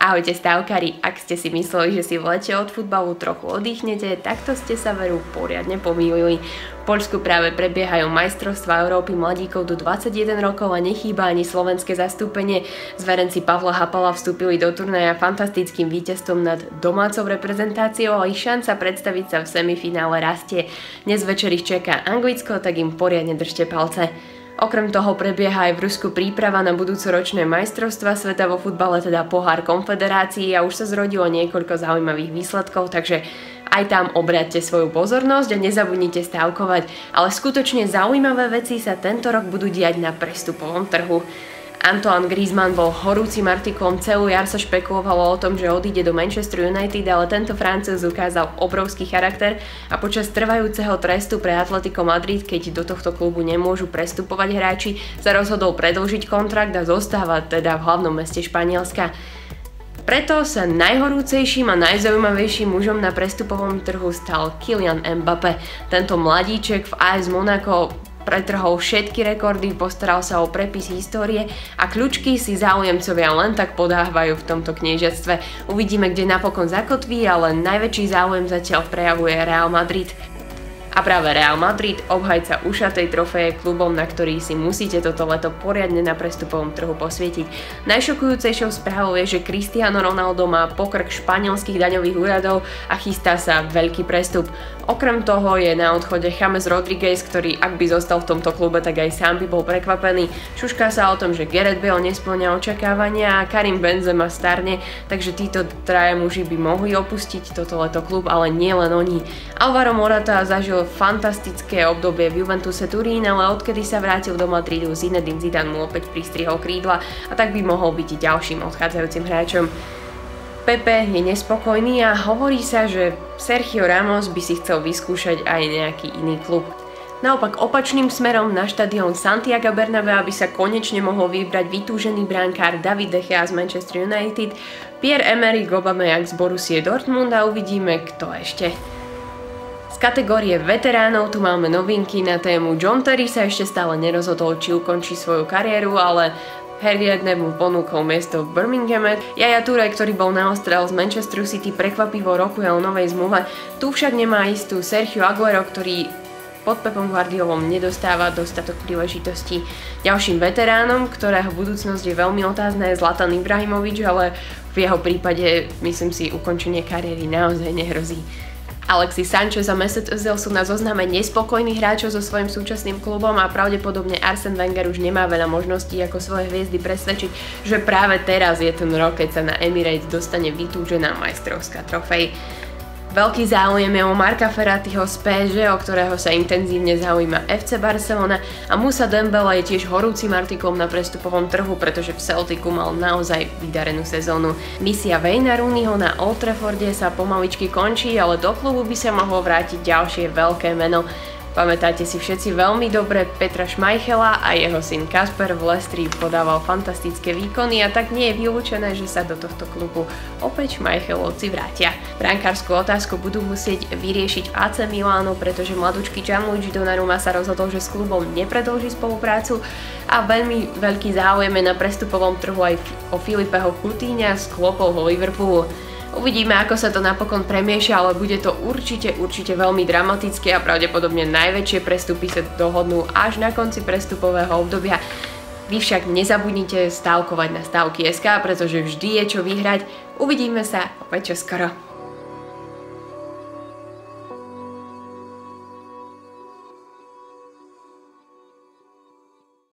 Ahojte stavkári, ak ste si mysleli, že si v lete od futbalu trochu oddychnete, takto ste sa veru poriadne pomýlili. V Poľsku práve prebiehajú majstrovstvá Európy mladíkov do 21 rokov a nechýba ani slovenské zastúpenie. Zverenci Pavla Hapala vstúpili do turnaja fantastickým víťazstvom nad domácou reprezentáciou a ich šanca predstaviť sa v semifinále rastie. Dnes večer ich čaká Anglicko, tak im poriadne držte palce. Okrem toho prebieha aj v Rusku príprava na budúcoročné majstrovstvá sveta vo futbale, teda pohár konfederácií a už sa zrodilo niekoľko zaujímavých výsledkov, takže aj tam obráťte svoju pozornosť a nezabudnite stavkovať. Ale skutočne zaujímavé veci sa tento rok budú diať na prestupovom trhu. Antoine Griezmann bol horúcim artiklom, celú jar sa špekulovalo o tom, že odíde do Manchester United, ale tento Francúz ukázal obrovský charakter a počas trvajúceho trestu pre Atletico Madrid, keď do tohto klubu nemôžu prestupovať hráči, sa rozhodol predĺžiť kontrakt a zostávať teda v hlavnom meste Španielska. Preto sa najhorúcejším a najzaujímavejším mužom na prestupovom trhu stal Kylian Mbappé. Tento mladíček v AS Monaco pretrhol všetky rekordy, postaral sa o prepis histórie a kľúčky si záujemcovia len tak podávajú v tomto kniežatstve. Uvidíme, kde napokon zakotví, ale najväčší záujem zatiaľ prejavuje Real Madrid. A práve Real Madrid, obhajca ušatej trofeje, klubom, na ktorý si musíte toto leto poriadne na prestupovom trhu posvietiť. Najšokujúcejšou správou je, že Cristiano Ronaldo má pokrk španielských daňových úradov a chystá sa veľký prestup. Okrem toho je na odchode James Rodriguez, ktorý ak by zostal v tomto klube, tak aj sám by bol prekvapený. Šušká sa o tom, že Gareth Bale nespĺňa očakávania a Karim Benzema starne, takže títo traja muži by mohli opustiť toto leto klub, ale nie len oni. Alvaro Morata zažil fantastické obdobie v Juventuse Turín, ale odkedy sa vrátil do Madridu, Zinedine Zidane mu opäť pristrihol krídla a tak by mohol byť ďalším odchádzajúcim hráčom. Pepe je nespokojný a hovorí sa, že Sergio Ramos by si chcel vyskúšať aj nejaký iný klub. Naopak opačným smerom na štadión Santiago Bernabéu by sa konečne mohol vybrať vytúžený brankár David De Gea z Manchester United, Pierre-Emerick Aubameyang z Borussie Dortmund a uvidíme, kto ešte. Z kategórie veteránov tu máme novinky na tému. John Terry sa ešte stále nerozhodol, či ukončí svoju kariéru, ale Harry Redknapp mu ponúkol miesto v Birminghame. Yaya Touré, ktorý bol naostrel z Manchester City, prekvapivo rokuje o novej zmluve. Tu však nemá istú Sergio Aguero, ktorý pod Pepom Guardiolom nedostáva dostatok príležitostí. Ďalším veteránom, ktorého budúcnosť je veľmi otázna, je Zlatan Ibrahimovič, ale v jeho prípade, myslím si, ukončenie kariéry naozaj nehrozí. Alexis Sanchez a Mesut Özil sú na zozname nespokojných hráčov so svojím súčasným klubom a pravdepodobne Arsene Wenger už nemá veľa možností ako svoje hviezdy presvedčiť, že práve teraz je ten rok, keď sa na Emirates dostane vytúžená majstrovská trofej. Veľký záujem je o Marca Verrattiho z PSG, o ktorého sa intenzívne zaujíma FC Barcelona a Moussa Dembele je tiež horúcim artiklom na prestupovom trhu, pretože v Celticu mal naozaj vydarenú sezónu. Misia Wayna Rooneyho na Old Trafforde sa pomaličky končí, ale do klubu by sa mohlo vrátiť ďalšie veľké meno. Pamätáte si všetci veľmi dobre Petra Schmeichela a jeho syn Kasper v Leicesteri podával fantastické výkony a tak nie je vylúčené, že sa do tohto klubu opäť Schmeichelovci vrátia. Brankárskú otázku budú musieť vyriešiť v AC Milánu, pretože mladúčky Gianluigi Donnarumma sa rozhodol, že s klubom nepredĺží spoluprácu a veľmi veľký záujem je na prestupovom trhu aj o Filipeho Coutinha z Kloppovho Liverpoolu. Uvidíme, ako sa to napokon premieša, ale bude to určite veľmi dramatické a pravdepodobne najväčšie prestupy sa dohodnú až na konci prestupového obdobia. Vy však nezabudnite stavkovať na stavky.sk, pretože vždy je čo vyhrať. Uvidíme sa opäť čoskoro.